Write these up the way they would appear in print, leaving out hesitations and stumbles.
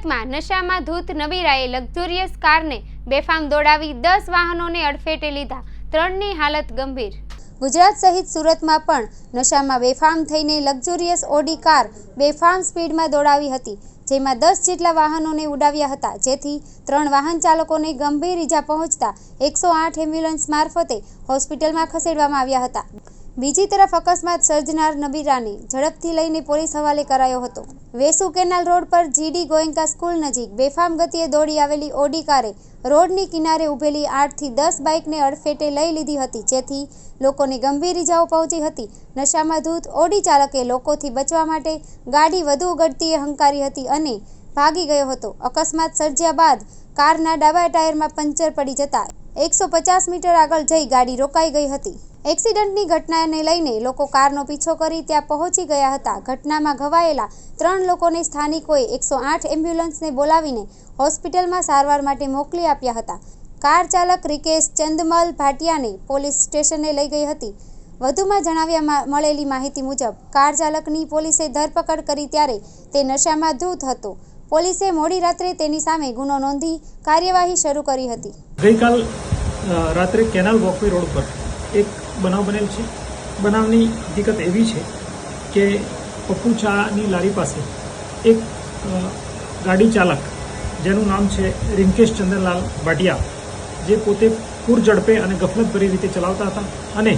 સુરતમાં નશામાં ધૂત નબીરાએ લક્ઝુરિયસ કારને બેફામ દોડાવી 10 વાહનોને અડફેટે લીધા, 3ની હાલત ગંભીર। ગુજરાત સહિત સુરતમાં પણ નશામાં બેફામ થઈને લક્ઝુરિયસ ઓડી કાર બેફામ સ્પીડમાં દોડાવી હતી, જેમાં 10 જેટલા વાહનોને ઉડાવ્યા હતા, જેથી 3 વાહન ચાલકોને ગંભીર ઈજા પહોંચતા 108 એમ્બ્યુલન્સ મારફતે હોસ્પિટલમાં ખસેડવામાં આવ્યા હતા। બીજી તરફ અકસ્માત સર્જનાર નબીરાને ઝડપથી લઈને પોલીસ હવાલે કરાયો હતો। વેસુ કેનાલ રોડ પર જીડી ગોયંકા સ્કૂલ નજીક બેફામ ગતિએ દોડી આવેલી ઓડી કારે રોડની કિનારે ઊભેલી 8 થી 10 બાઇકને અડફેટે લઈ લીધી હતી, જેથી લોકોને ગંભીર ઈજાઓ પહોંચી હતી। નશામાં ધૂત ઓડી ચાલકે લોકોથી બચવા માટે ગાડી વધુ ગતિએ હંકારી હતી અને ભાગી ગયો હતો। અકસ્માત સર્જ્યા બાદ કારના ડાબા ટાયરમાં પંચર પડી જતા 150 મીટર આગળ જઈ ગાડી રોકાઈ ગઈ હતી। એક્સિડન્ટની ઘટનાને લઈને લોકો કારનો પીછો કરી ત્યાં પહોંચી ગયા હતા। ઘટનામાં ઘવાયેલા 3 લોકોને સ્થાનિકોએ 108 એમ્બ્યુલન્સને બોલાવીને હોસ્પિટલમાં સારવાર માટે મોકલી આપ્યા હતા। કાર ચાલક રિકેશ ચંદમલ ભાટિયાને પોલીસ સ્ટેશને લઈ ગઈ હતી। વધુમાં જણાવ્યા મળેલી માહિતી મુજબ કાર ચાલકની પોલીસે ધરપકડ કરી ત્યારે તે નશામાં ધૂત હતો। પોલીસે મોડી રાત્રે તેની સામે ગુનો નોંધી કાર્યવાહી શરૂ કરી હતી। ગઈકાલ રાત્રે કેનાલ વોકવે રોડ પર એક બનાવ બનેલ છે। બનાવની હકીકત એવી છે કે પપ્પુ ચાની લારી પાસે એક ગાડી ચાલક જેનું નામ છે રિંકેશ ચંદ્રલાલ ભાટિયા, જે પોતે પૂર ઝડપે અને ગફલતભરી રીતે ચલાવતા હતા અને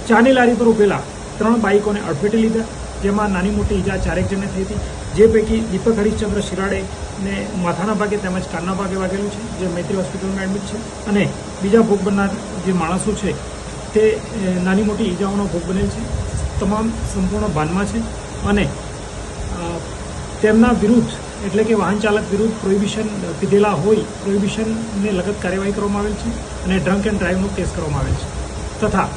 ચાની લારી પર ઉભેલા 3 બાઇકોને અડફેટે લીધા, જેમાં નાની મોટી ઈજા 4 જણને થઈ હતી, જે પૈકી દીપક હરીશચંદ્ર શિરાડેને માથાના ભાગે તેમજ કાનના ભાગે વાગેલું છે, જે મૈત્રી હોસ્પિટલમાં એડમિટ છે, અને બીજા ભોગ બનનાર જે માણસો છે તે નાની મોટી ઈજાઓનો ભોગ બનેલ છે। તમામ સંપૂર્ણ ભાનમાં છે અને તેમના વિરુદ્ધ એટલે કે વાહન ચાલક વિરુદ્ધ પ્રોહિબિશન પીધેલા હોય પ્રોહિબિશનને લગત કાર્યવાહી કરવામાં આવેલ છે અને ડ્રંક એન્ડ ડ્રાઈવનો કેસ કરવામાં આવેલ છે તથા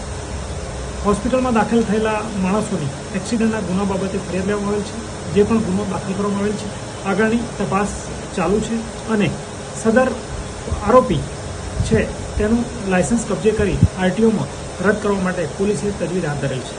હોસ્પિટલમાં દાખલ થયેલા માણસોની એક્સિડન્ટના ગુના બાબતે ફરિયાદ લેવામાં આવેલ છે, જે પણ ગુનો દાખલ કરવામાં આવેલ છે। આગળની તપાસ ચાલુ છે અને સદર આરોપી છે તેનું લાયસન્સ કબજે કરી આરટીઓમાં રદ કરવા માટે પોલીસે તજવીજ હાથ ધરેલ છે।